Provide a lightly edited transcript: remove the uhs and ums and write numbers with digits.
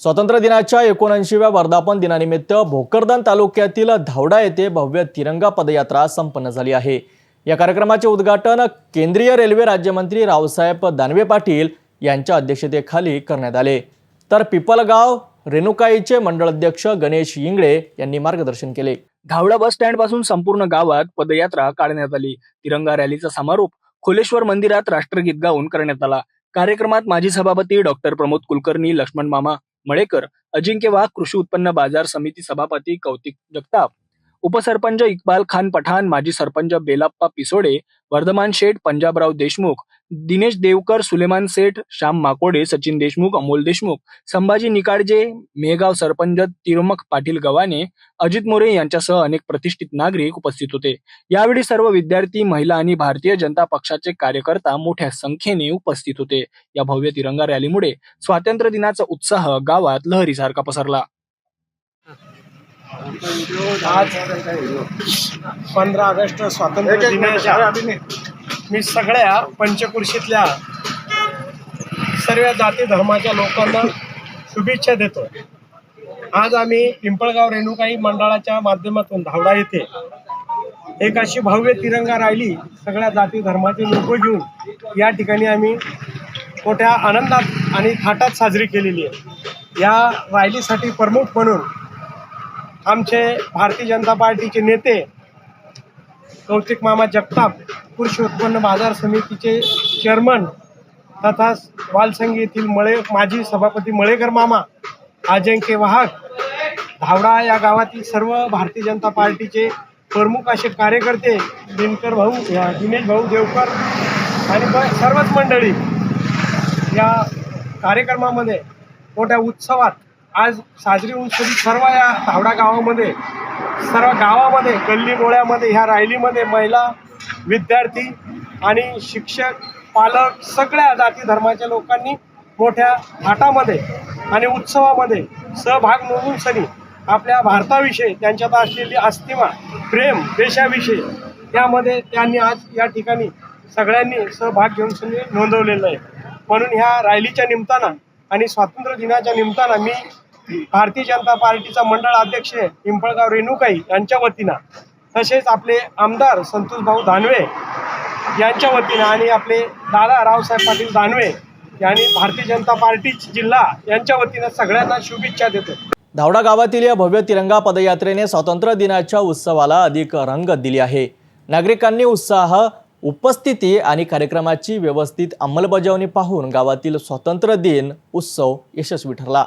स्वातंत्र्य दिनाच्या 79व्या वर्धापन दिनानिमित्त भोकरदन तालुक्यातील धावडा येथे भव्य तिरंगा पदयात्रा संपन्न झाली आहे। या कार्यक्रमाचे उद्घाटन केंद्रीय रेल्वे राज्यमंत्री रावसाहेब दानवे पाटील यांच्या अध्यक्षतेखाली करण्यात आले। तर पिपलगाव रेणुकाईचे मंडळ अध्यक्ष गणेश इंगळे यांनी मार्गदर्शन केले। धावडा बस स्टँड पासून संपूर्ण गावात पदयात्रा काढण्यात आली। तिरंगा रॅलीचा समारोप खोलेश्वर मंदिरात राष्ट्रगीत गाऊन करण्यात आला। कार्यक्रमात माजी सभापती डॉक्टर प्रमोद कुलकर्णी, लक्ष्मण मामा मळेकर, अजिंक्य वाघ, कृषी उत्पन्न बाजार समिती सभापती कौतिक जगताप, उपसरपंच इक्बाल खान पठाण, माजी सरपंच बेलाप्पा पिसोडे, वर्धमान शेठ, पंजाबराव देशमुख, दिनेश देवकर, सुलेमान सेठ, श्याम माकोडे, सचिन देशमुख, अमोल देशमुख, संभाजी निकाडजे, मेहगाव सरपंच तिरुमक पाटील गव्हाणे, अजित मोरे यांच्यासह अनेक प्रतिष्ठित नागरिक उपस्थित होते। यावेळी सर्व विद्यार्थी, महिला आणि भारतीय जनता पक्षाचे कार्यकर्ता मोठ्या संख्येने उपस्थित होते। या भव्य तिरंगा रॅलीमुळे स्वातंत्र्य दिनाचा उत्साह गावात लहरीसारखा पसरला। आज 15 ऑगस्ट स्वातंत्र्य दिनाच्या मी सगळ्या पंचकृषीतल्या सर्व जाती धर्माच्या लोकांना शुभेच्छा देतो। आज आम्ही पिंपळगाव रेणुकाई मंडळाच्या माध्यमातून धावडा येथे एक अशी भव्य तिरंगा रॅली सगळ्या जाती धर्माचे लोक घेऊन या ठिकाणी आम्ही मोठ्या आनंदात आणि थाटात साजरी केलेली आहे। या रॅलीसाठी प्रमुख म्हणून आमचे भारतीय जनता पार्टीचे नेते कौतिक मामा जगताप, कृषी उत्पन्न बाजार समितीचे चेअरमन तथा वालसंगी येथील माजी सभापती मळेकर मामा, अजिंक्य वाघ, धावडा या गावातील सर्व भारतीय जनता पार्टीचे प्रमुख असे कार्यकर्ते, दिनकर भाऊ, दिनेश भाऊ देवकर आणि सर्वच मंडळी या कार्यक्रमामध्ये मोठ्या उत्सवात आज साजरी होऊन सर्व या धावडा गावामध्ये, सर्व गावामध्ये, गल्ली बोळ्यामध्ये ह्या रॅलीमध्ये महिला, विद्यार्थी आणि शिक्षक, पालक सगळ्या जाती धर्माच्या लोकांनी मोठ्या थाटामध्ये आणि उत्सवामध्ये सहभाग नोंदवून सनी आपल्या भारताविषयी त्यांच्यात असलेली अस्तिमा, प्रेम, देशाविषयी यामध्ये त्यांनी आज या ठिकाणी सगळ्यांनी सहभाग घेऊन सनी नोंदवलेलं आहे। म्हणून ह्या रॅलीच्या निमित्तानं आणि स्वातंत्र्य दिनाच्या निमित्तानं मी भारतीय जनता पार्टीचा मंडळ अध्यक्ष पिंपळगाव रेणुकाई यांच्या वतीनं, तसेच आपले आमदार संतोष भाऊ दानवे यांच्या वतीनं आणि आपले दादा रावसाहेब पाटील दानवे यांनी भारतीय जनता पार्टी जिल्हा यांच्या वतीनं सगळ्यांना शुभेच्छा देतो। धावडा गावातील या भव्य तिरंगा पदयात्रेने स्वातंत्र्य दिनाच्या उत्सवाला अधिक रंगत दिली आहे। नागरिकांनी उत्साह, उपस्थिती आणि कार्यक्रमाची व्यवस्थित अंमलबजावणी पाहून गावातील स्वातंत्र्य दिन उत्सव यशस्वी ठरला।